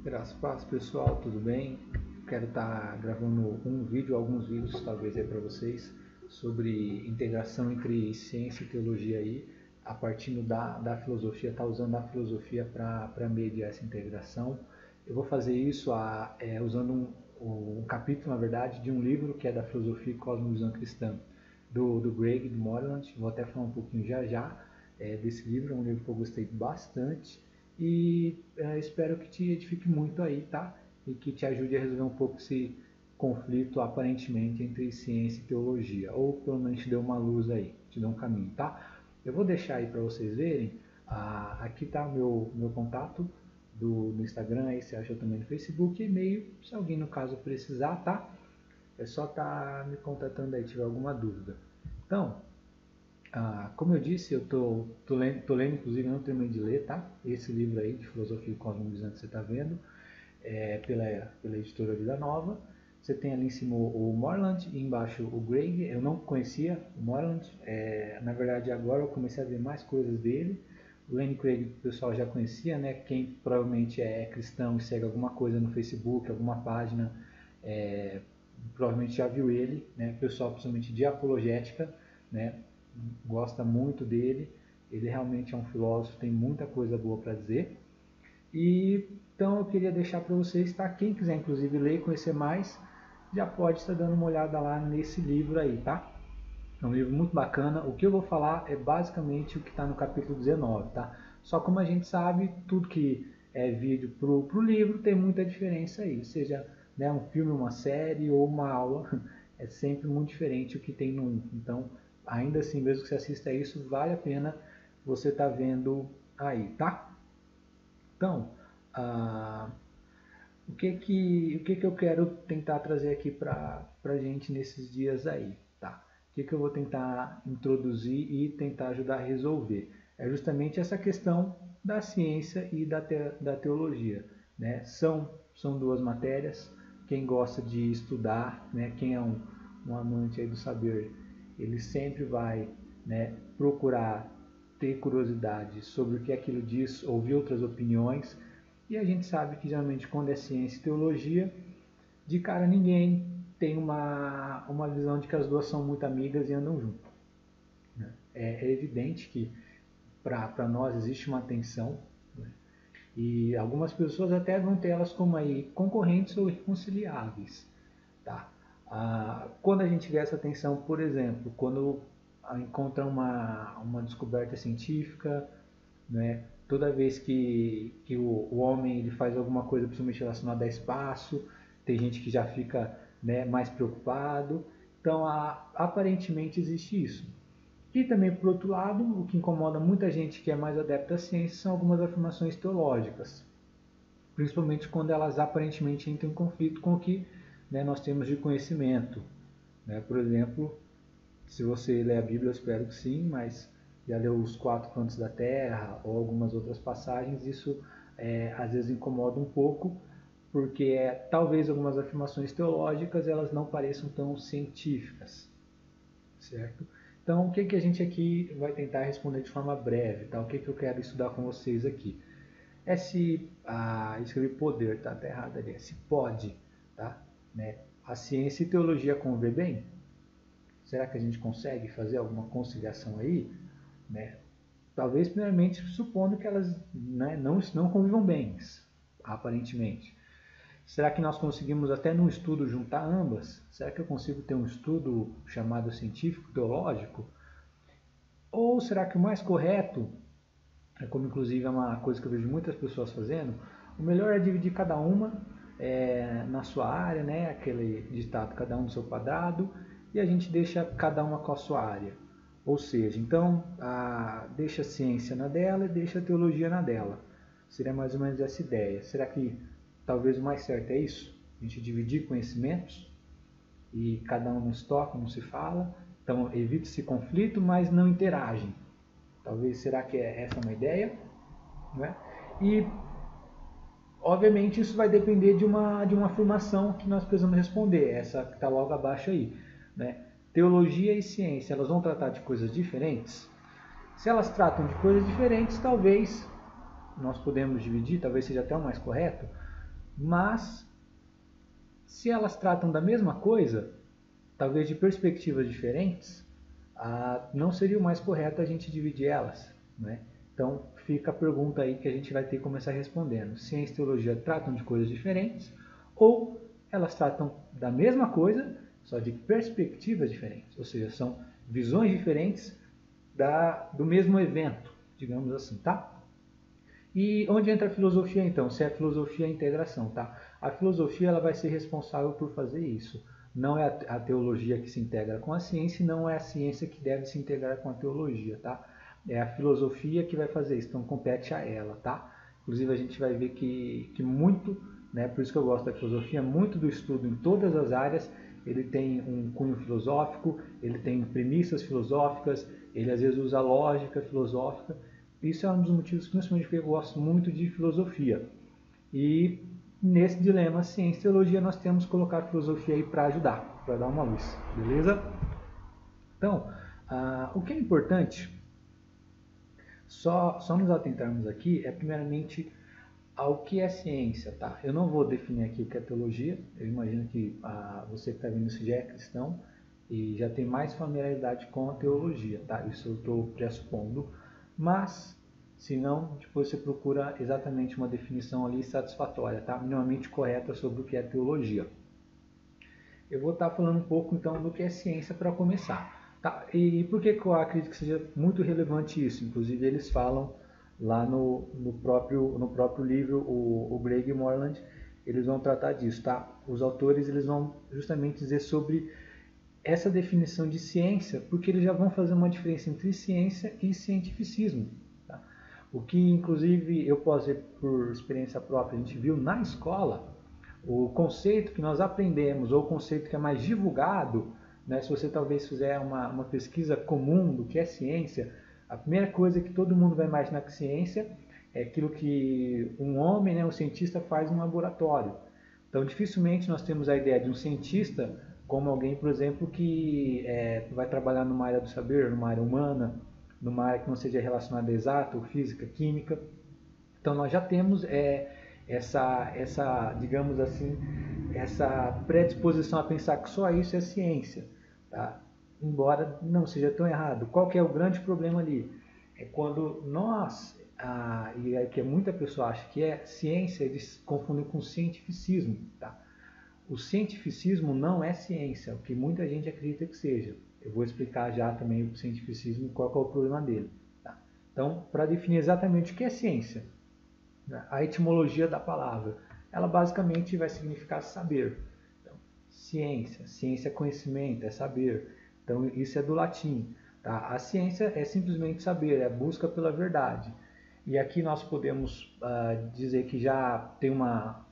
Graças a Deus, pessoal, tudo bem? Quero estar gravando alguns vídeos, talvez aí para vocês, sobre integração entre ciência e teologia aí, a partir da filosofia, tá usando a filosofia para mediar essa integração. Eu vou fazer isso usando um capítulo, na verdade, de um livro que é da filosofia e cosmovisão cristã, do Greg de Moreland. Vou até falar um pouquinho já desse livro, é um livro que eu gostei bastante e espero que te edifique muito aí, tá? E que te ajude a resolver um pouco esse conflito aparentemente entre ciência e teologia, ou pelo menos te dê uma luz aí, te dê um caminho, tá? Eu vou deixar aí para vocês verem, aqui tá o meu contato no Instagram, aí você acha também no Facebook, e-mail, se alguém no caso precisar, tá? É só estar me contatando aí, se tiver alguma dúvida. Então, como eu disse, eu tô lendo, inclusive não terminei de ler, tá? Esse livro aí de filosofia e cosmovisão que você está vendo, pela editora Vida Nova. Você tem ali em cima o Moreland e embaixo o Greg. Eu não conhecia o Moreland, na verdade agora eu comecei a ver mais coisas dele. O Lenny Craig o pessoal já conhecia, né? Quem provavelmente é cristão e segue alguma coisa no Facebook, alguma página, provavelmente já viu ele, né? O pessoal principalmente de apologética, né? Gosta muito dele. Ele realmente é um filósofo, tem muita coisa boa para dizer. E então eu queria deixar para vocês, tá? Quem quiser inclusive ler e conhecer mais, já pode estar dando uma olhada lá nesse livro aí, tá? É um livro muito bacana. O que eu vou falar é basicamente o que está no capítulo 19, tá? Só como a gente sabe, tudo que é vídeo pro livro tem muita diferença aí, seja, né, um filme, uma série ou uma aula, é sempre muito diferente o que tem no. Então, ainda assim, mesmo que você assista isso, vale a pena você estar vendo aí, tá? Então, ah, o que que eu quero tentar trazer aqui para gente nesses dias aí, tá? O que que eu vou tentar introduzir e tentar ajudar a resolver? É justamente essa questão da ciência e da teologia, né? São duas matérias. Quem gosta de estudar, né? Quem é um amante aí do saber, ele sempre vai, né, procurar ter curiosidade sobre o que aquilo diz, ouvir outras opiniões. E a gente sabe que geralmente quando é ciência e teologia, de cara ninguém tem uma visão de que as duas são muito amigas e andam juntas. Né? É evidente que para nós existe uma tensão, né? E algumas pessoas até vão ter elas como aí concorrentes ou irreconciliáveis. Tá? Quando a gente vê essa tensão, por exemplo, quando encontra uma descoberta científica, né? Toda vez que o homem ele faz alguma coisa principalmente relacionada a espaço, tem gente que já fica, né, mais preocupado. Então, aparentemente existe isso. E também, por outro lado, o que incomoda muita gente que é mais adepta à ciência são algumas afirmações teológicas, principalmente quando elas aparentemente entram em conflito com o que, né, nós temos de conhecimento. Né? Por exemplo, se você lê a Bíblia, eu espero que sim, mas já leu os quatro cantos da terra ou algumas outras passagens, isso às vezes incomoda um pouco, porque talvez algumas afirmações teológicas elas não pareçam tão científicas, certo? Então, o que, que a gente aqui vai tentar responder de forma breve, tá? O que, que eu quero estudar com vocês aqui? É se, escrevi poder, tá até errado ali, é se pode, tá? Né? A ciência e teologia conviver bem? Será que a gente consegue fazer alguma conciliação aí? Né? Talvez, primeiramente, supondo que elas, né, não convivam bem, aparentemente. Será que nós conseguimos até num estudo juntar ambas? Será que eu consigo ter um estudo chamado científico, teológico? Ou será que o mais correto, como inclusive é uma coisa que eu vejo muitas pessoas fazendo, o melhor é dividir cada uma na sua área, né? Aquele ditado, cada um no seu quadrado, e a gente deixa cada uma com a sua área. Ou seja, então deixa a ciência na dela e deixa a teologia na dela. Seria mais ou menos essa ideia. Será que talvez o mais certo é isso? A gente dividir conhecimentos e cada um não se toca, não se fala. Então evita esse conflito, mas não interagem. Talvez, será que essa uma ideia? Não é? E obviamente isso vai depender de uma afirmação que nós precisamos responder, essa que está logo abaixo aí. Né? Teologia e ciência, elas vão tratar de coisas diferentes? Se elas tratam de coisas diferentes, talvez nós podemos dividir, talvez seja até o mais correto, mas se elas tratam da mesma coisa, talvez de perspectivas diferentes, não seria o mais correto a gente dividir elas, né? Então fica a pergunta aí que a gente vai ter que começar respondendo. Ciência e teologia tratam de coisas diferentes ou elas tratam da mesma coisa, só de perspectivas diferentes, ou seja, são visões diferentes do mesmo evento, digamos assim, tá? E onde entra a filosofia então? Se é a filosofia é a integração, tá? A filosofia ela vai ser responsável por fazer isso. Não é a teologia que se integra com a ciência, e não é a ciência que deve se integrar com a teologia, tá? É a filosofia que vai fazer isso, então compete a ela, tá? Inclusive a gente vai ver que muito, né, por isso que eu gosto da filosofia, muito do estudo em todas as áreas, ele tem um cunho filosófico, ele tem premissas filosóficas, ele às vezes usa lógica filosófica. Isso é um dos motivos, principalmente porque eu gosto muito de filosofia. E nesse dilema ciência e teologia nós temos que colocar a filosofia aí para ajudar, para dar uma luz, beleza? Então, o que é importante, só nos atentarmos aqui, é primeiramente ao que é ciência, tá? Eu não vou definir aqui o que é teologia, eu imagino que você que está vendo isso já é cristão e já tem mais familiaridade com a teologia, tá? Isso eu estou pressupondo, mas se não, depois você procura exatamente uma definição ali satisfatória, tá? Minimamente correta sobre o que é teologia. Eu vou estar falando um pouco então do que é ciência para começar, tá? E por que eu acredito que seja muito relevante isso? Inclusive eles falam lá no próprio livro, o Greg e Moreland, eles vão tratar disso, tá? Os autores eles vão justamente dizer sobre essa definição de ciência, porque eles já vão fazer uma diferença entre ciência e cientificismo. Tá? O que, inclusive, eu posso dizer por experiência própria, a gente viu na escola, o conceito que nós aprendemos, ou o conceito que é mais divulgado, né, se você talvez fizer uma pesquisa comum do que é ciência, a primeira coisa que todo mundo vai imaginar que ciência é aquilo que um homem, né, um cientista faz no laboratório. Então, dificilmente nós temos a ideia de um cientista como alguém, por exemplo, que vai trabalhar numa área do saber, numa área humana, numa área que não seja relacionada a exato, física, química. Então nós já temos digamos assim, essa predisposição a pensar que só isso é ciência, tá? Embora não seja tão errado. Qual que é o grande problema ali? É quando nós, e é que muita pessoa acha que é ciência, eles confundem com cientificismo, tá? O cientificismo não é ciência, o que muita gente acredita que seja. Eu vou explicar já também o cientificismo e qual é o problema dele. Tá? Então, para definir exatamente o que é ciência, a etimologia da palavra, ela basicamente vai significar saber. Então, ciência é conhecimento, é saber. Então, isso é do latim. Tá? A ciência é simplesmente saber, é a busca pela verdade. E aqui nós podemos dizer que já tem uma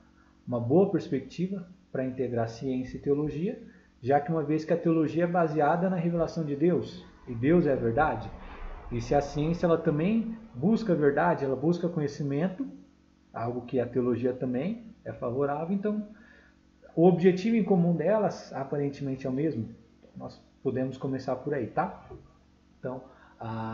boa perspectiva para integrar ciência e teologia, já que uma vez que a teologia é baseada na revelação de Deus, e Deus é a verdade, e se a ciência ela também busca a verdade, ela busca conhecimento, algo que a teologia também é favorável, então o objetivo em comum delas aparentemente é o mesmo. Nós podemos começar por aí, tá? Então,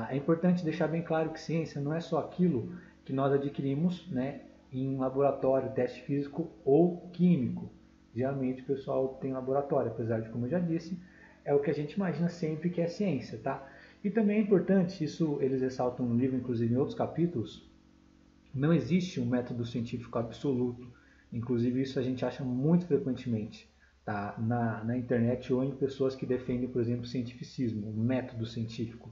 é importante deixar bem claro que ciência não é só aquilo que nós adquirimos, né, em laboratório, teste físico ou químico. Geralmente o pessoal tem laboratório, apesar de, como eu já disse, é o que a gente imagina sempre que é ciência, tá? E também é importante, isso eles ressaltam no livro, inclusive em outros capítulos, não existe um método científico absoluto. Inclusive isso a gente acha muito frequentemente, tá? Na internet ou em pessoas que defendem, por exemplo, o cientificismo, o método científico.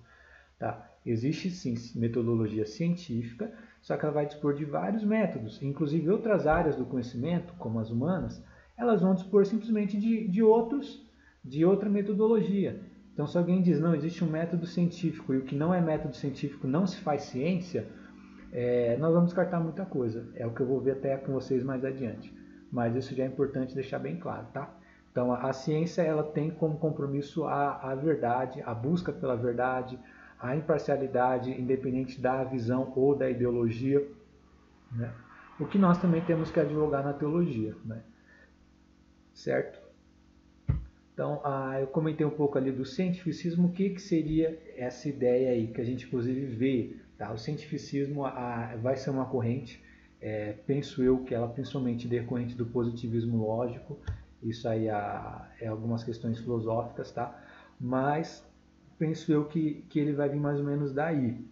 Tá? Existe sim metodologia científica, só que ela vai dispor de vários métodos. Inclusive outras áreas do conhecimento, como as humanas, elas vão dispor simplesmente de outra metodologia. Então se alguém diz, não, existe um método científico e o que não é método científico não se faz ciência, nós vamos descartar muita coisa. É o que eu vou ver até com vocês mais adiante. Mas isso já é importante deixar bem claro, tá? Então a ciência ela tem como compromisso a verdade, a busca pela verdade, a imparcialidade, independente da visão ou da ideologia, né? O que nós também temos que advogar na teologia, né? Certo? Então, eu comentei um pouco ali do cientificismo, o que seria essa ideia aí, que a gente inclusive vê, tá? O cientificismo vai ser uma corrente penso eu que ela principalmente decorrente do positivismo lógico, isso aí é algumas questões filosóficas, tá? Mas penso eu que ele vai vir mais ou menos daí.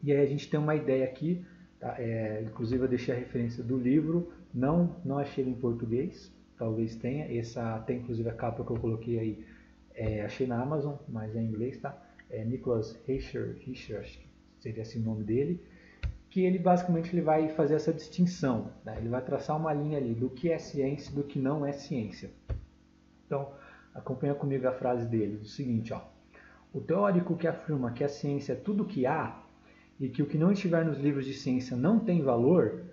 E aí a gente tem uma ideia aqui, tá? Inclusive eu deixei a referência do livro, não achei ele em português, talvez tenha, tem inclusive a capa que eu coloquei aí, achei na Amazon, mas é em inglês, tá? Nicholas Heicher, acho que seria assim o nome dele, que ele basicamente ele vai fazer essa distinção, né? Ele vai traçar uma linha ali do que é ciência e do que não é ciência. Então, acompanha comigo a frase dele, o seguinte, ó: o teórico que afirma que a ciência é tudo o que há e que o que não estiver nos livros de ciência não tem valor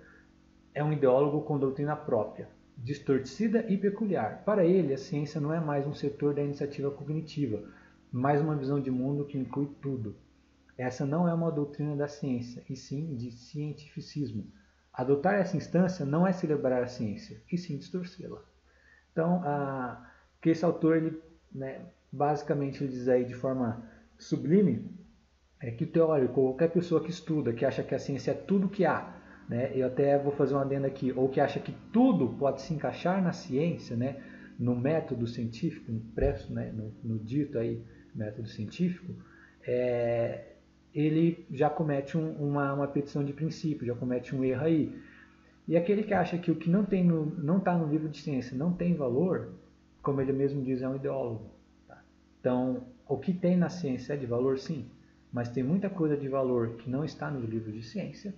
é um ideólogo com doutrina própria, distorcida e peculiar. Para ele, a ciência não é mais um setor da iniciativa cognitiva, mas uma visão de mundo que inclui tudo. Essa não é uma doutrina da ciência, e sim de cientificismo. Adotar essa instância não é celebrar a ciência, e sim distorcê-la. Então, que esse autor, ele, né, basicamente, ele diz aí de forma sublime, que o teórico, qualquer pessoa que estuda, que acha que a ciência é tudo que há, né, eu até vou fazer uma adenda aqui, ou que acha que tudo pode se encaixar na ciência, né, no método científico, impresso, né, no dito aí, método científico, ele já comete uma petição de princípio, já comete um erro aí. E aquele que acha que o que não está no livro de ciência não tem valor, como ele mesmo diz, é um ideólogo. Tá? Então, o que tem na ciência é de valor, sim, mas tem muita coisa de valor que não está nos livros de ciência,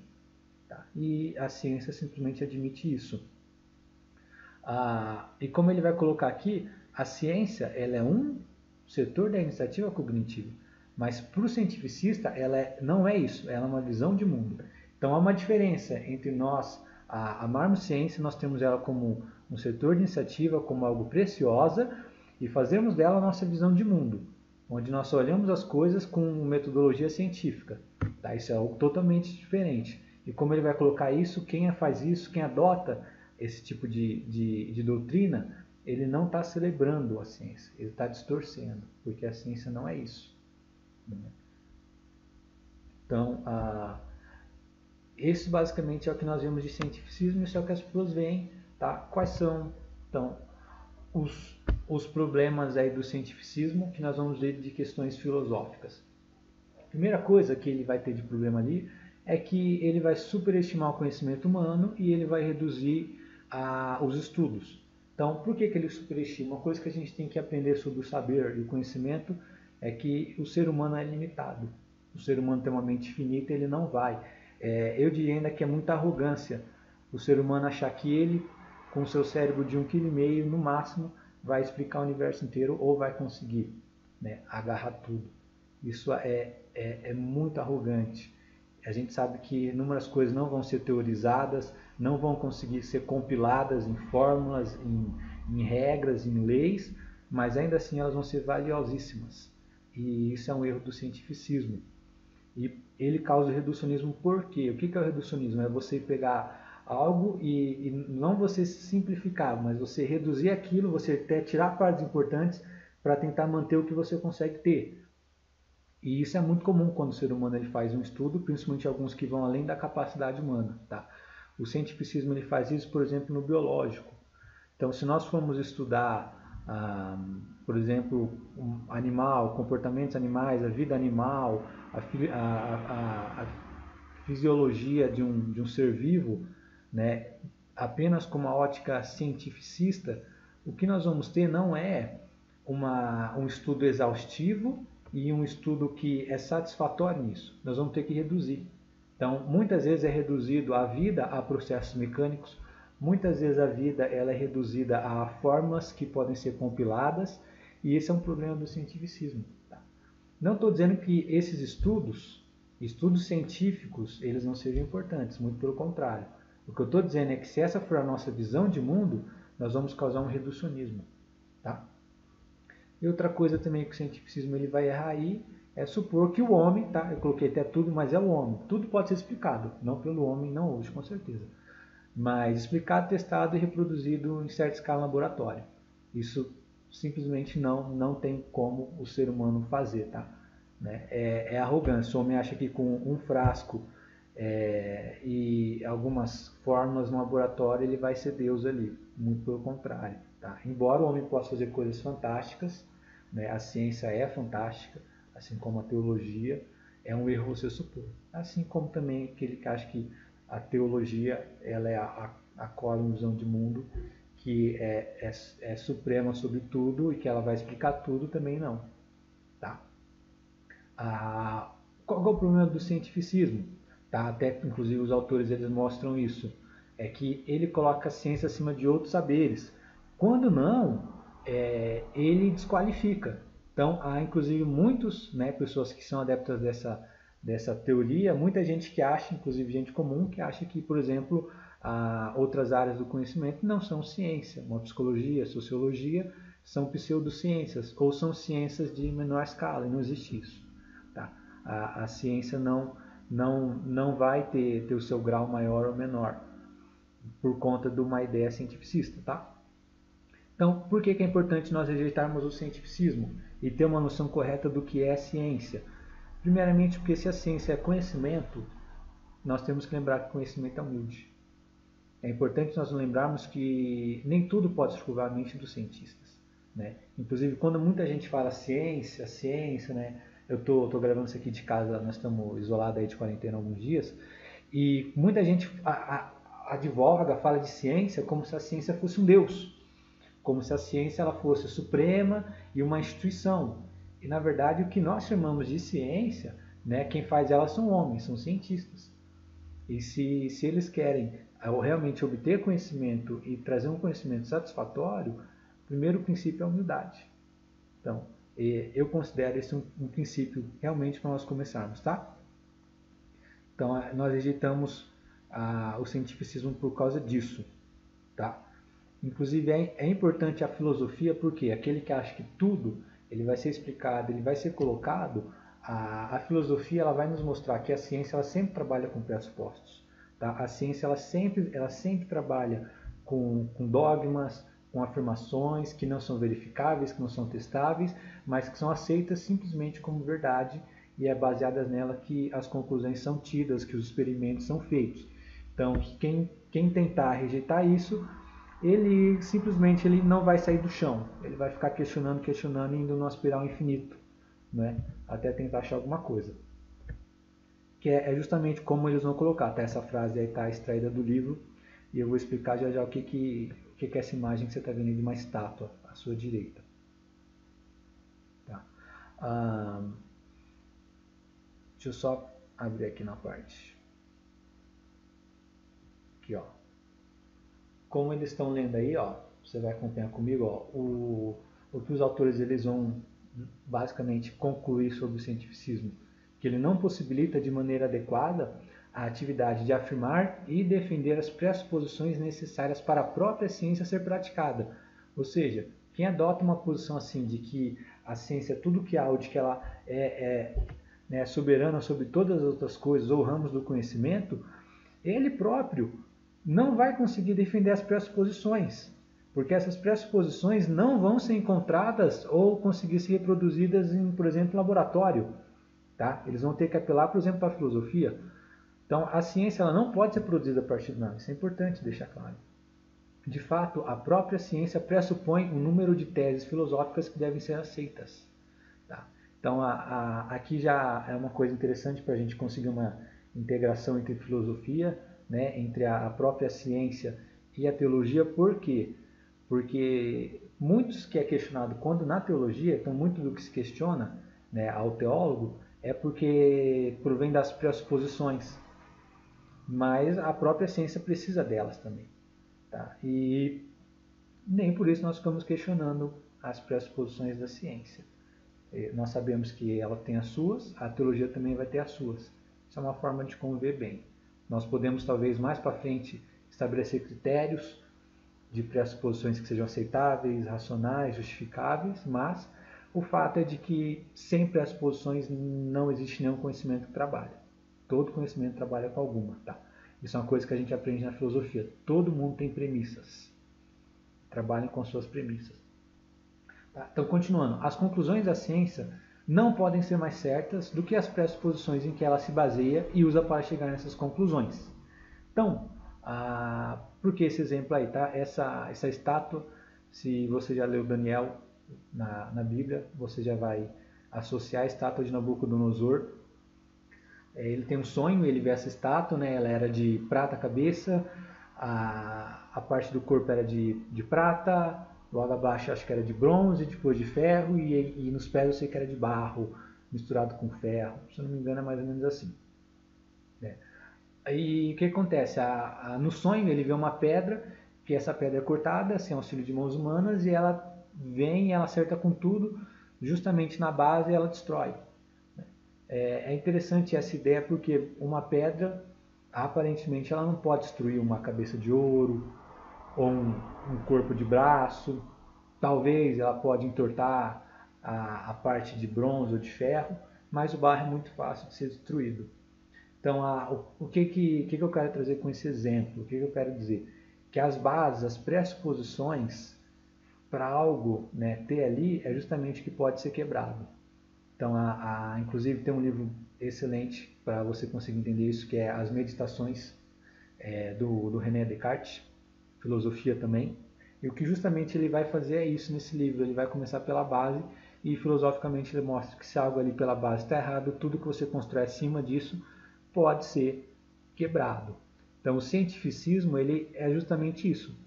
tá? E a ciência simplesmente admite isso. E como ele vai colocar aqui, a ciência ela é um setor da iniciativa cognitiva, mas para o cientificista ela não é isso, ela é uma visão de mundo. Então há uma diferença entre nós amarmos ciência, nós temos ela como um setor de iniciativa, como algo preciosa, e fazermos dela a nossa visão de mundo, onde nós olhamos as coisas com metodologia científica. Tá? Isso é algo totalmente diferente. E como ele vai colocar isso, quem faz isso, quem adota esse tipo de doutrina, ele não está celebrando a ciência, ele está distorcendo, porque a ciência não é isso. Então, esse basicamente é o que nós vemos de cientificismo, isso é o que as pessoas veem, tá? Quais são, então, os problemas aí do cientificismo que nós vamos ver de questões filosóficas? A primeira coisa que ele vai ter de problema ali é que ele vai superestimar o conhecimento humano e ele vai reduzir os estudos. Então, por que ele superestima? Uma coisa que a gente tem que aprender sobre o saber e o conhecimento é que o ser humano é limitado. O ser humano tem uma mente finita, ele não vai. Eu diria ainda que é muita arrogância o ser humano achar que ele, com o seu cérebro de 1,5 kg, no máximo, vai explicar o universo inteiro ou vai conseguir, né, agarrar tudo. Isso é muito arrogante. A gente sabe que inúmeras coisas não vão ser teorizadas, não vão conseguir ser compiladas em fórmulas, em regras, em leis, mas ainda assim elas vão ser valiosíssimas. E isso é um erro do cientificismo. E ele causa o reducionismo por quê? O que é o reducionismo? É você pegar algo e não você simplificar, mas você reduzir aquilo, você até tirar partes importantes para tentar manter o que você consegue ter. E isso é muito comum quando o ser humano ele faz um estudo, principalmente alguns que vão além da capacidade humana. Tá? O cientificismo ele faz isso, por exemplo, no biológico. Então, se nós formos estudar, por exemplo, um animal, comportamentos animais, a vida animal, a fisiologia de um ser vivo, né, apenas com uma ótica cientificista, o que nós vamos ter não é um estudo exaustivo e um estudo que é satisfatório nisso. Nós vamos ter que reduzir. Então, muitas vezes é reduzido a vida a processos mecânicos, muitas vezes a vida ela é reduzida a fórmulas que podem ser compiladas, e esse é um problema do cientificismo. Tá? Não estou dizendo que esses estudos científicos, eles não sejam importantes, muito pelo contrário. O que eu estou dizendo é que se essa for a nossa visão de mundo, nós vamos causar um reducionismo. Tá? E outra coisa também que o cientificismo ele vai errar aí é supor que o homem, tá? Eu coloquei até tudo, mas é o homem. Tudo pode ser explicado, não pelo homem, não hoje, com certeza. Mas explicado, testado e reproduzido em certa escala no laboratório. Isso simplesmente não tem como o ser humano fazer, tá? É arrogância. O homem acha que com um frasco e algumas fórmulas no laboratório ele vai ser Deus ali, muito pelo contrário. Tá? Embora o homem possa fazer coisas fantásticas, né, a ciência é fantástica, assim como a teologia, é um erro você supor. Assim como também aquele que acha que a teologia ela é a cosmovisão de mundo que é suprema sobre tudo e que ela vai explicar tudo, também não. Tá? Qual é o problema do cientificismo? Tá? Até inclusive os autores eles mostram isso. É que ele coloca a ciência acima de outros saberes. Quando não, ele desqualifica. Então, há inclusive muitos, né, pessoas que são adeptas dessa teoria, muita gente que acha, inclusive gente comum, que acha que, por exemplo, outras áreas do conhecimento não são ciência. Uma psicologia, sociologia, são pseudociências, ou são ciências de menor escala, e não existe isso. Tá? A ciência não vai ter o seu grau maior ou menor por conta de uma ideia cientificista. Tá? Então, por que é importante nós rejeitarmos o cientificismo e ter uma noção correta do que é a ciência? Primeiramente, porque se a ciência é conhecimento, nós temos que lembrar que conhecimento é humilde. É importante nós lembrarmos que nem tudo pode se curvar a mente dos cientistas. Né? Inclusive, quando muita gente fala ciência, né? Eu estou gravando isso aqui de casa, nós estamos isolados aí de quarentena há alguns dias, e muita gente advoga, fala de ciência como se a ciência fosse um Deus, como se a ciência ela fosse suprema e uma instituição. E na verdade o que nós chamamos de ciência, né, quem faz ela são homens, são cientistas. E se eles querem realmente obter conhecimento e trazer um conhecimento satisfatório, o primeiro princípio é a humildade. Então, eu considero esse um princípio realmente para nós começarmos, tá? Então, nós rejeitamos o cientificismo por causa disso, tá? Inclusive, é importante a filosofia porque aquele que acha que tudo ele vai ser explicado, ele vai ser colocado, a filosofia ela vai nos mostrar que a ciência ela sempre trabalha com pressupostos. Tá? A ciência ela sempre trabalha com dogmas, com afirmações que não são verificáveis, que não são testáveis, mas que são aceitas simplesmente como verdade e é baseadas nela que as conclusões são tidas, que os experimentos são feitos. Então, quem tentar rejeitar isso, ele simplesmente ele não vai sair do chão. Ele vai ficar questionando e indo numa espiral infinito, né? Até tentar achar alguma coisa. Que é justamente como eles vão colocar. Tá? Essa frase aí está extraída do livro e eu vou explicar já o que é essa imagem que você está vendo aí de uma estátua à sua direita. Tá? Deixa eu só abrir aqui na parte. Aqui, ó. Como eles estão lendo aí, ó, você vai acompanhar comigo, ó, o que os autores eles vão basicamente concluir sobre o cientificismo, que ele não possibilita de maneira adequada a atividade de afirmar e defender as pressuposições necessárias para a própria ciência ser praticada. Ou seja, quem adota uma posição assim de que a ciência é tudo que há, ou de que ela é soberana sobre todas as outras coisas ou ramos do conhecimento, ele próprio não vai conseguir defender as pressuposições, porque essas pressuposições não vão ser encontradas ou conseguir ser reproduzidas em, por exemplo, laboratório. Tá? Eles vão ter que apelar, por exemplo, para a filosofia. Então, a ciência ela não pode ser produzida a partir de nada. Isso é importante deixar claro. De fato, a própria ciência pressupõe um número de teses filosóficas que devem ser aceitas. Tá? Então, aqui já é uma coisa interessante para a gente conseguir uma integração entre filosofia, né, entre a própria ciência e a teologia. Por quê? Porque muitos que é questionado quando na teologia, então muito do que se questiona, né, ao teólogo é porque provém das pressuposições, mas a própria ciência precisa delas também. Tá? E nem por isso nós ficamos questionando as pressuposições da ciência. Nós sabemos que ela tem as suas, a teologia também vai ter as suas. Isso é uma forma de conviver bem. Nós podemos, talvez, mais para frente, estabelecer critérios de pressuposições que sejam aceitáveis, racionais, justificáveis, mas o fato é de que sem pressuposições não existe nenhum conhecimento que trabalha. Todo conhecimento trabalha com alguma. Tá? Isso é uma coisa que a gente aprende na filosofia. Todo mundo tem premissas. Trabalhem com suas premissas. Tá? Então, continuando. As conclusões da ciência não podem ser mais certas do que as pressuposições em que ela se baseia e usa para chegar nessas conclusões. Então, por que esse exemplo aí, tá? Essa estátua, se você já leu Daniel na Bíblia, você já vai associar a estátua de Nabucodonosor. Ele tem um sonho, ele vê essa estátua, né? Ela era de prata a cabeça, a parte do corpo era de prata, logo abaixo acho que era de bronze, depois de ferro, e nos pés eu sei que era de barro, misturado com ferro. Se eu não me engano é mais ou menos assim. Aí o que acontece? No sonho ele vê uma pedra, que essa pedra é cortada, sem auxílio de mãos humanas, e ela vem e ela acerta com tudo, justamente na base ela destrói. É interessante essa ideia porque uma pedra, aparentemente, ela não pode destruir uma cabeça de ouro ou um corpo de braço. Talvez ela pode entortar a parte de bronze ou de ferro, mas o barro é muito fácil de ser destruído. Então, o que eu quero trazer com esse exemplo? O que eu quero dizer? Que as bases, as pressuposições para algo, né, ter ali é justamente o que pode ser quebrado. Então, inclusive tem um livro excelente para você conseguir entender isso, que é As Meditações, do René Descartes, filosofia também. E o que justamente ele vai fazer é isso nesse livro. Ele vai começar pela base e filosoficamente ele mostra que se algo ali pela base está errado, tudo que você constrói acima disso pode ser quebrado. Então, o cientificismo ele é justamente isso.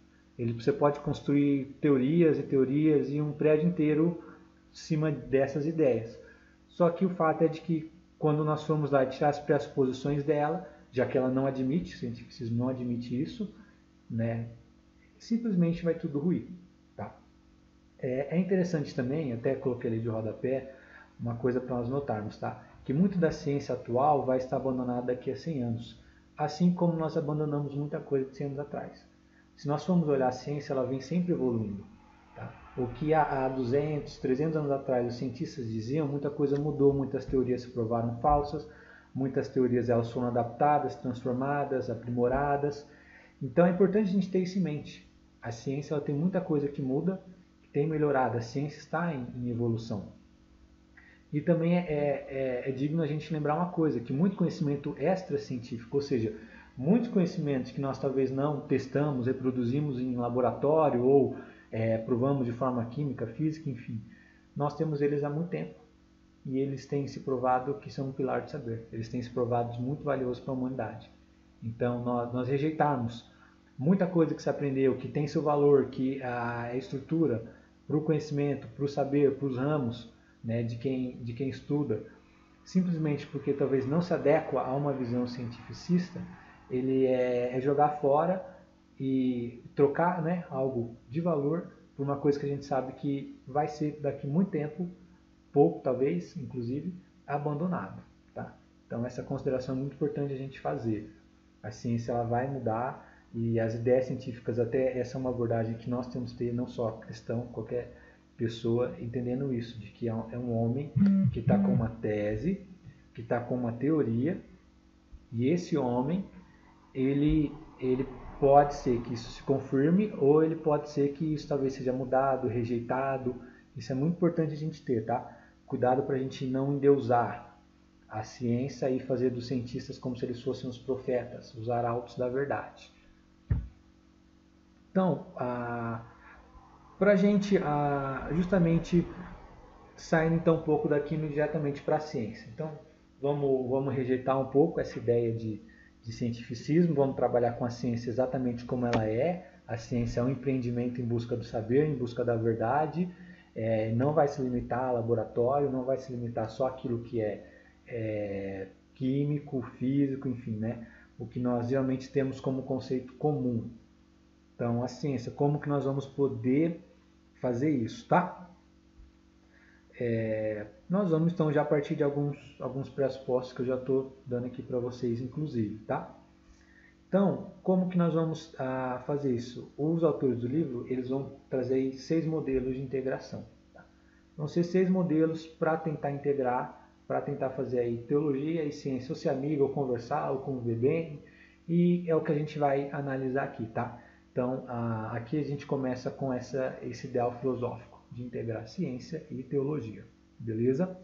Você pode construir teorias e teorias e um prédio inteiro em cima dessas ideias. Só que o fato é de que quando nós formos lá tirar as pressuposições dela, já que ela não admite, o cientificismo não admite isso, né, simplesmente vai tudo ruir. Tá? É interessante também, até coloquei ali de rodapé, uma coisa para nós notarmos, tá? Que muito da ciência atual vai estar abandonada daqui a 100 anos, assim como nós abandonamos muita coisa de 100 anos atrás. Se nós formos olhar a ciência, ela vem sempre evoluindo. Tá? O que há 200, 300 anos atrás os cientistas diziam, muita coisa mudou, muitas teorias se provaram falsas, muitas teorias elas foram adaptadas, transformadas, aprimoradas. Então é importante a gente ter isso em mente. A ciência ela tem muita coisa que muda, que tem melhorado, a ciência está em evolução. E também é digno a gente lembrar uma coisa, que muito conhecimento extra-científico, ou seja, muitos conhecimentos que nós talvez não testamos, reproduzimos em laboratório ou provamos de forma química, física, enfim, nós temos eles há muito tempo e eles têm se provado que são um pilar de saber, eles têm se provado muito valiosos para a humanidade. Então, nós rejeitarmos muita coisa que se aprendeu, que tem seu valor, que a estrutura para o conhecimento, para o saber, para os ramos, né, de quem estuda, simplesmente porque talvez não se adequa a uma visão cientificista, ele é jogar fora e trocar, né, algo de valor por uma coisa que a gente sabe que vai ser daqui muito tempo, pouco talvez, inclusive, abandonado. Tá? Então essa consideração é muito importante a gente fazer. A ciência ela vai mudar e as ideias científicas, até essa é uma abordagem que nós temos que ter, não só cristão, qualquer pessoa entendendo isso, de que é um homem que está com uma tese, que está com uma teoria, e esse homem, ele pode ser que isso se confirme, ou ele pode ser que isso talvez seja mudado, rejeitado. Isso é muito importante a gente ter, tá? Cuidado para a gente não endeusar a ciência e fazer dos cientistas como se eles fossem os profetas, os arautos da verdade. Então, para a gente justamente sair então um pouco daqui diretamente para a ciência. Então, vamos rejeitar um pouco essa ideia de cientificismo, vamos trabalhar com a ciência exatamente como ela é. A ciência é um empreendimento em busca do saber, em busca da verdade, não vai se limitar a laboratório, não vai se limitar só àquilo que é químico, físico, enfim, né? O que nós realmente temos como conceito comum. Então, a ciência, como que nós vamos poder fazer isso, tá? Nós vamos então já partir de alguns pressupostos que eu já estou dando aqui para vocês, inclusive, tá? Então, como que nós vamos fazer isso? Os autores do livro, eles vão trazer 6 modelos de integração. Tá? Vão ser 6 modelos para tentar integrar, para tentar fazer aí teologia e ciência, ou ser amigo, ou conversar, ou conviver bem, e é o que a gente vai analisar aqui, tá? Então, aqui a gente começa com esse ideal filosófico de integrar ciência e teologia, beleza?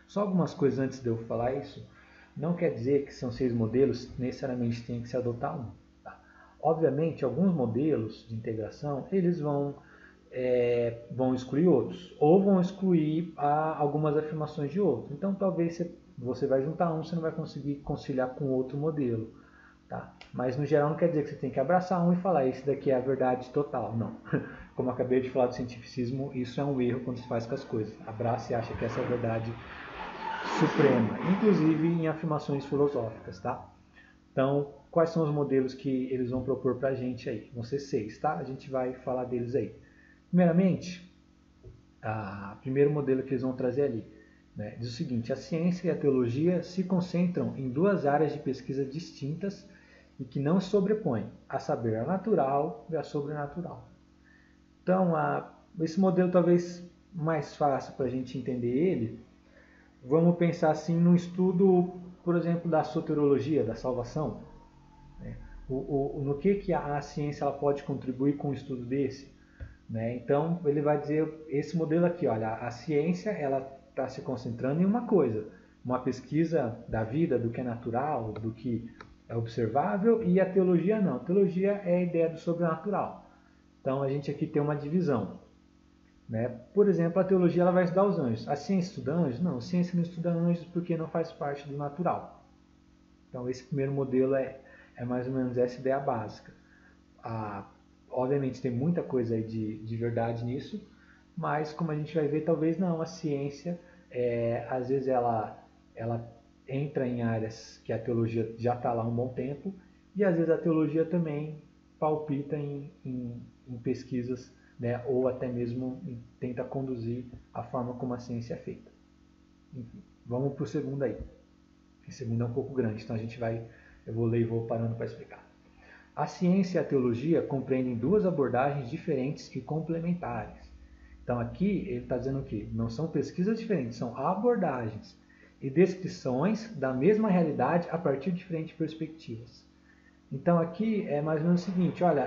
Só algumas coisas antes de eu falar isso. Não quer dizer que são 6 modelos, necessariamente tem que se adotar um. Tá? Obviamente, alguns modelos de integração, eles vão excluir outros, ou vão excluir algumas afirmações de outro. Então, talvez você vai juntar um, você não vai conseguir conciliar com outro modelo. Tá? Mas, no geral, não quer dizer que você tem que abraçar um e falar, esse daqui é a verdade total. Não. Como eu acabei de falar do cientificismo, isso é um erro quando se faz com as coisas. Abraça e acha que essa é a verdade suprema, inclusive em afirmações filosóficas, tá? Então, quais são os modelos que eles vão propor para a gente aí? Vão ser 6, tá? A gente vai falar deles aí. Primeiramente, o primeiro modelo que eles vão trazer ali, né, diz o seguinte: a ciência e a teologia se concentram em 2 áreas de pesquisa distintas e que não se sobrepõem, a saber, a natural e a sobrenatural. Então, esse modelo talvez mais fácil para a gente entender ele, vamos pensar assim no estudo, por exemplo, da soteriologia, da salvação. Né? No que a ciência ela pode contribuir com o estudo desse? Né? Então, ele vai dizer, esse modelo aqui, olha, a ciência ela está se concentrando em uma coisa, uma pesquisa da vida, do que é natural, do que é observável, e a teologia não. A teologia é a ideia do sobrenatural. Então, a gente aqui tem uma divisão. Né? Por exemplo, a teologia ela vai estudar os anjos. A ciência estuda anjos? Não, a ciência não estuda anjos porque não faz parte do natural. Então, esse primeiro modelo é mais ou menos essa ideia básica. Obviamente, tem muita coisa aí de verdade nisso, mas como a gente vai ver, talvez não. A ciência, às vezes, ela entra em áreas que a teologia já está lá há um bom tempo, e às vezes a teologia também palpita em pesquisas, né, ou até mesmo tenta conduzir a forma como a ciência é feita. Enfim, vamos para o segundo aí. O segundo é um pouco grande, então eu vou ler e vou parando para explicar. A ciência e a teologia compreendem 2 abordagens diferentes e complementares. Então aqui ele está dizendo que não são pesquisas diferentes, são abordagens e descrições da mesma realidade a partir de diferentes perspectivas. Então aqui é mais ou menos o seguinte, olha,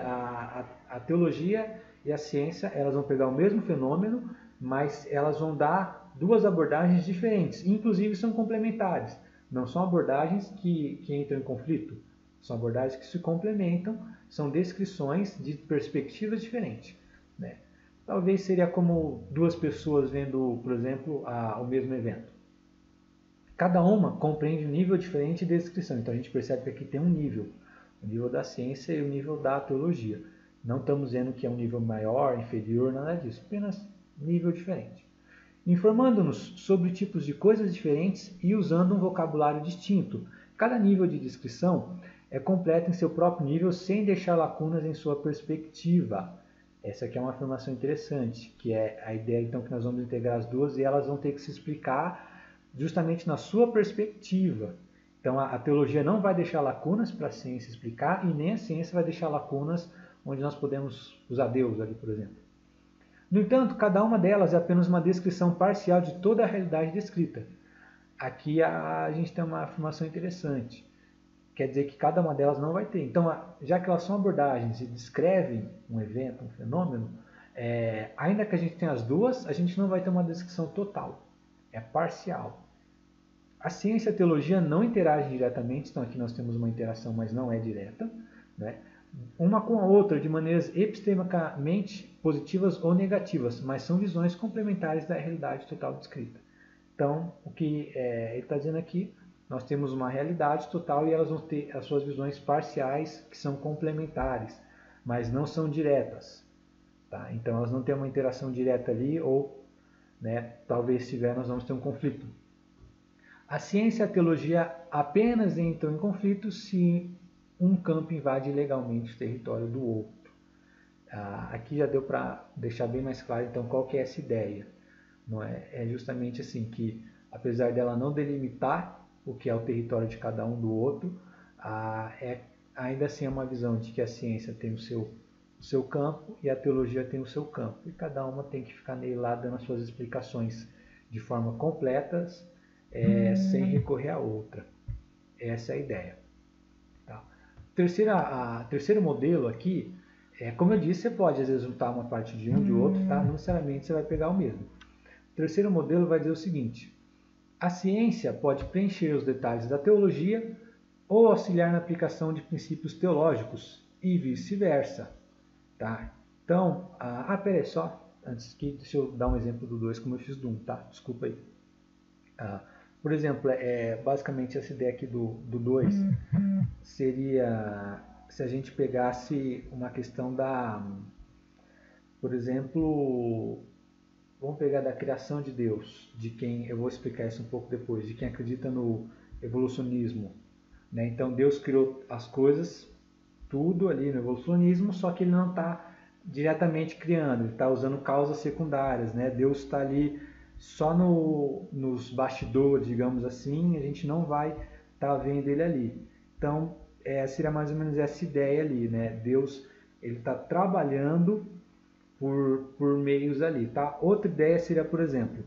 a teologia e a ciência elas vão pegar o mesmo fenômeno, mas elas vão dar 2 abordagens diferentes, inclusive são complementares. Não são abordagens que entram em conflito, são abordagens que se complementam, são descrições de perspectivas diferentes. Né? Talvez seria como 2 pessoas vendo, por exemplo, o mesmo evento. Cada uma compreende um nível diferente de descrição, então a gente percebe que aqui tem um nível. O nível da ciência e o nível da teologia. Não estamos dizendo que é um nível maior, inferior, nada disso. Apenas nível diferente. Informando-nos sobre tipos de coisas diferentes e usando um vocabulário distinto. Cada nível de descrição é completo em seu próprio nível, sem deixar lacunas em sua perspectiva. Essa aqui é uma afirmação interessante, que é a ideia então que nós vamos integrar as 2 e elas vão ter que se explicar justamente na sua perspectiva. Então, a teologia não vai deixar lacunas para a ciência explicar e nem a ciência vai deixar lacunas onde nós podemos usar Deus ali, por exemplo. No entanto, cada uma delas é apenas uma descrição parcial de toda a realidade descrita. Aqui a gente tem uma afirmação interessante. Quer dizer que cada uma delas não vai ter. Então, já que elas são abordagens e descrevem um evento, um fenômeno, ainda que a gente tenha as 2, a gente não vai ter uma descrição total. É parcial. A ciência e a teologia não interagem diretamente, então aqui nós temos uma interação, mas não é direta, né? Uma com a outra de maneiras epistemicamente positivas ou negativas, mas são visões complementares da realidade total descrita. Então, o que ele está dizendo aqui, nós temos uma realidade total e elas vão ter as suas visões parciais, que são complementares, mas não são diretas. Tá? Então, elas não têm uma interação direta ali, ou talvez se tiver, nós vamos ter um conflito. A ciência e a teologia apenas entram em conflito se um campo invade ilegalmente o território do outro. Aqui já deu para deixar bem mais claro então qual que é essa ideia. Não é? É justamente assim que, apesar dela não delimitar o que é o território de cada um do outro, ainda assim é uma visão de que a ciência tem o seu campo e a teologia tem o seu campo. E cada uma tem que ficar nele lá dando as suas explicações de forma completas, sem recorrer a outra. Essa é a ideia. Tá? Terceiro modelo aqui, como eu disse, você pode às vezes juntar uma parte de um de outro, tá? Não necessariamente você vai pegar o mesmo. O terceiro modelo vai dizer o seguinte: A ciência pode preencher os detalhes da teologia ou auxiliar na aplicação de princípios teológicos e vice-versa. Tá? Então, peraí só, antes que deixa eu dar um exemplo do 2 como eu fiz do 1, tá? Desculpa aí. Por exemplo, basicamente essa ideia aqui do 2 seria se a gente pegasse uma questão por exemplo, vamos pegar da criação de Deus, de quem, eu vou explicar isso um pouco depois, de quem acredita no evolucionismo. Né? Então Deus criou as coisas, tudo ali no evolucionismo, só que ele não está diretamente criando, ele está usando causas secundárias. Né? Deus está ali só nos bastidores, digamos assim, a gente não vai estar vendo ele ali. Então, seria mais ou menos essa ideia ali. Né? Deus ele está trabalhando por meios ali, tá? Outra ideia seria, por exemplo,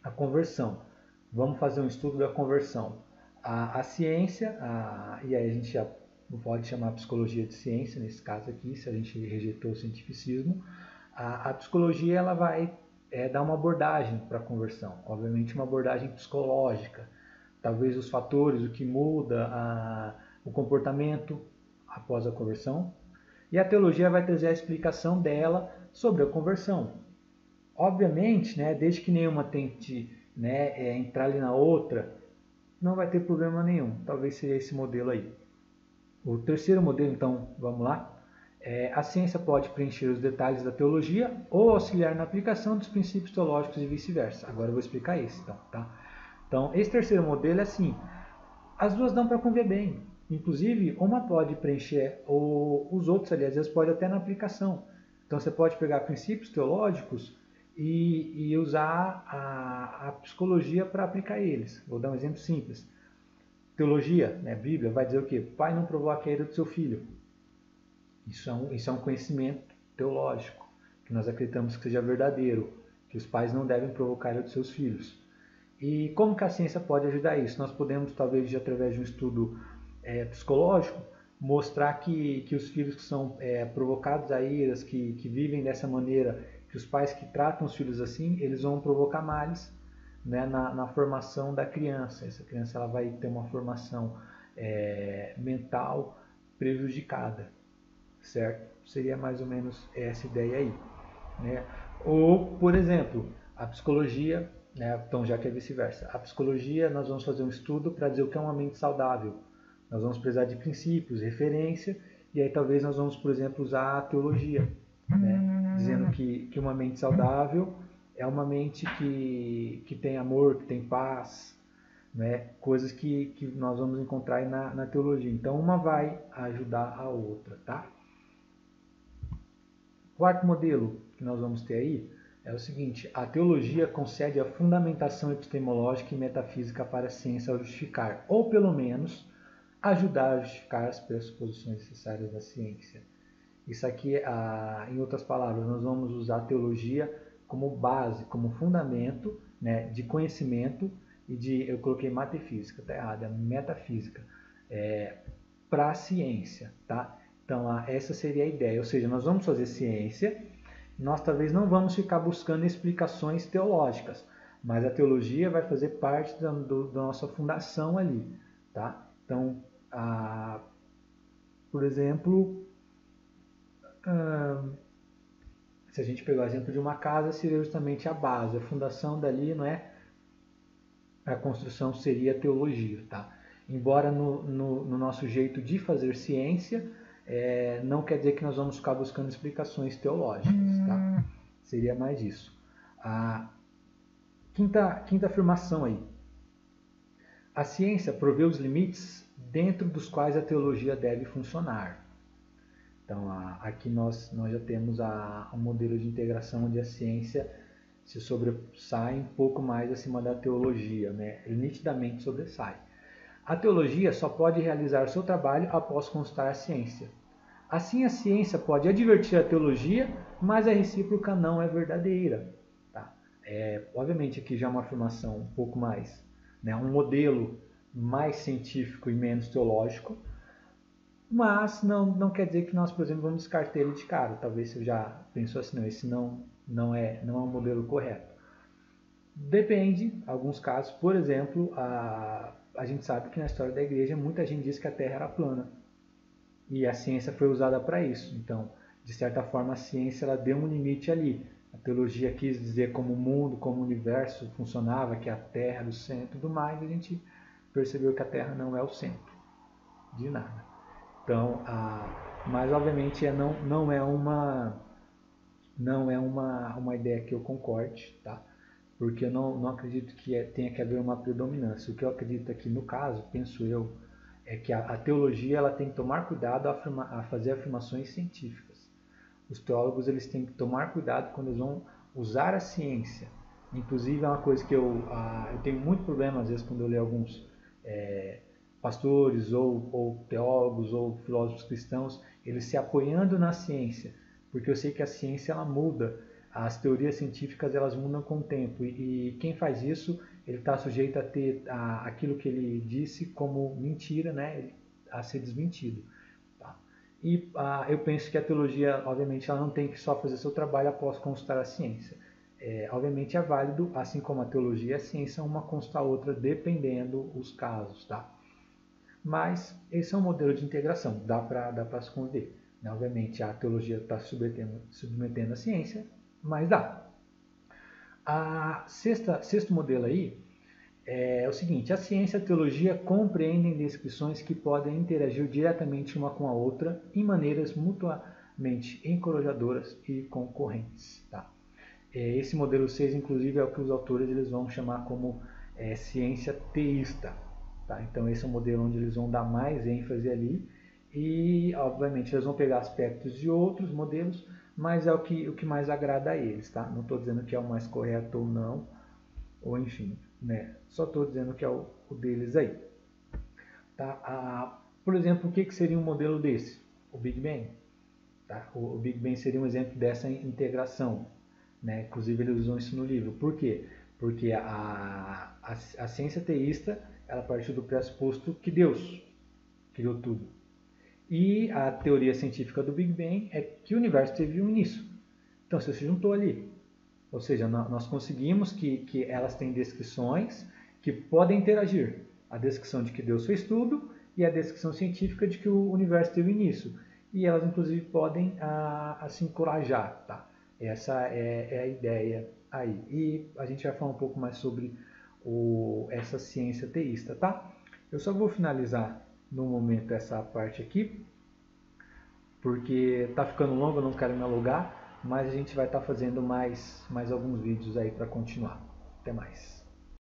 a conversão. Vamos fazer um estudo da conversão. A ciência, e aí a gente já não pode chamar a psicologia de ciência nesse caso aqui, se a gente rejeitou o cientificismo. A psicologia ela vai dar uma abordagem para a conversão, obviamente uma abordagem psicológica, talvez os fatores, o que muda o comportamento após a conversão. E a teologia vai trazer a explicação dela sobre a conversão. Obviamente, né, desde que nenhuma tente, né, entrar ali na outra, não vai ter problema nenhum. Talvez seja esse modelo aí. O terceiro modelo, então, vamos lá. A ciência pode preencher os detalhes da teologia ou auxiliar na aplicação dos princípios teológicos e vice-versa. Agora eu vou explicar isso, então, tá? Então, esse terceiro modelo é assim, as duas dão para conviver bem. Inclusive, uma pode preencher os outros ali, às vezes pode até na aplicação. Então você pode pegar princípios teológicos e usar a psicologia para aplicar eles. Vou dar um exemplo simples. Teologia, né, Bíblia, vai dizer o quê? Pai não provoca a ira do seu filho. Isso é um conhecimento teológico, que nós acreditamos que seja verdadeiro, que os pais não devem provocar a ira dos seus filhos. E como que a ciência pode ajudar isso? Nós podemos, talvez, através de um estudo psicológico, mostrar que os filhos que são provocados a iras, que vivem dessa maneira, que os pais que tratam os filhos assim, eles vão provocar males, né, na formação da criança. Essa criança ela vai ter uma formação mental prejudicada, certo? Seria mais ou menos essa ideia aí. Né? Ou, por exemplo, a psicologia, né? Então já que é vice-versa, a psicologia nós vamos fazer um estudo para dizer o que é uma mente saudável. Nós vamos precisar de princípios, referência, e aí talvez nós vamos, por exemplo, usar a teologia, né? Dizendo que uma mente saudável é uma mente que tem amor, que tem paz, né? Coisas que nós vamos encontrar aí na teologia. Então uma vai ajudar a outra, tá? Quarto modelo que nós vamos ter aí é o seguinte: a teologia concede a fundamentação epistemológica e metafísica para a ciência ao justificar, ou pelo menos ajudar a justificar as pressuposições necessárias da ciência. Isso aqui, em outras palavras, nós vamos usar a teologia como base, como fundamento, né, de conhecimento e eu coloquei metafísica, tá errado, é metafísica, para a ciência, tá? Então, essa seria a ideia, ou seja, nós vamos fazer ciência, nós talvez não vamos ficar buscando explicações teológicas, mas a teologia vai fazer parte da nossa fundação ali, tá? Então, por exemplo, se a gente pegar o exemplo de uma casa, seria justamente a base, a fundação dali, não é? A construção seria a teologia, tá? Embora no nosso jeito de fazer ciência, não quer dizer que nós vamos ficar buscando explicações teológicas, tá? Seria mais isso. A quinta afirmação aí. A ciência provê os limites dentro dos quais a teologia deve funcionar. Então, aqui nós já temos um modelo de integração onde a ciência se sobressai um pouco mais acima da teologia, né? Ele nitidamente sobressai. A teologia só pode realizar seu trabalho após constar a ciência. Assim, a ciência pode advertir a teologia, mas a recíproca não é verdadeira. Tá? Obviamente, aqui já é uma afirmação um pouco mais, né, um modelo mais científico e menos teológico, mas não quer dizer que nós, por exemplo, vamos descartar ele de cara. Talvez você já pensou assim, não, esse não é um modelo correto. Depende, alguns casos, por exemplo, a gente sabe que na história da igreja muita gente diz que a Terra era plana e a ciência foi usada para isso. Então, de certa forma, a ciência ela deu um limite ali. A teologia quis dizer como o mundo, como o universo funcionava, que a Terra era o centro e tudo mais, e a gente percebeu que a Terra não é o centro de nada. Então, mas obviamente não é uma ideia que eu concorde, tá? Porque eu não acredito que tenha que haver uma predominância. O que eu acredito aqui no caso, penso eu, é que a teologia ela tem que tomar cuidado a fazer afirmações científicas. Os teólogos eles têm que tomar cuidado quando eles vão usar a ciência. Inclusive é uma coisa que eu tenho muito problema às vezes quando eu leio alguns pastores ou teólogos ou filósofos cristãos, eles se apoiando na ciência, porque eu sei que a ciência ela muda, as teorias científicas elas mudam com o tempo e quem faz isso ele está sujeito a ter aquilo que ele disse como mentira, né, a ser desmentido. Tá? E eu penso que a teologia, obviamente, ela não tem que só fazer seu trabalho após consultar a ciência. Obviamente é válido, assim como a teologia e a ciência, uma consultar a outra, dependendo os casos, tá? Mas esse é um modelo de integração, dá para se conviver. Né? Obviamente a teologia está submetendo a ciência, mas dá. Sexto modelo aí é o seguinte: a ciência e a teologia compreendem descrições que podem interagir diretamente uma com a outra em maneiras mutuamente encorajadoras e concorrentes. Tá? Esse modelo 6, inclusive, é o que os autores eles vão chamar como ciência teísta. Tá? Então, esse é um modelo onde eles vão dar mais ênfase ali e, obviamente, eles vão pegar aspectos de outros modelos, mas é o que mais agrada a eles. Tá? Não estou dizendo que é o mais correto ou não, ou enfim, né? Só estou dizendo que é o deles aí. Tá? Por exemplo, o que seria um modelo desse? O Big Bang. Tá? O Big Bang seria um exemplo dessa integração. Né? Inclusive, eles usam isso no livro. Por quê? Porque a ciência teísta ela partiu do pressuposto que Deus criou tudo. E a teoria científica do Big Bang é que o universo teve um início. Então, você se juntou ali. Ou seja, nós conseguimos que elas têm descrições que podem interagir. A descrição de que Deus fez tudo e a descrição científica de que o universo teve início. E elas, inclusive, podem se encorajar. Tá? Essa é a ideia aí. E a gente vai falar um pouco mais sobre essa ciência teísta. Tá? Eu só vou finalizar no momento essa parte aqui, porque está ficando longo, eu não quero me alugar, mas a gente vai estar fazendo mais alguns vídeos aí para continuar. Até mais.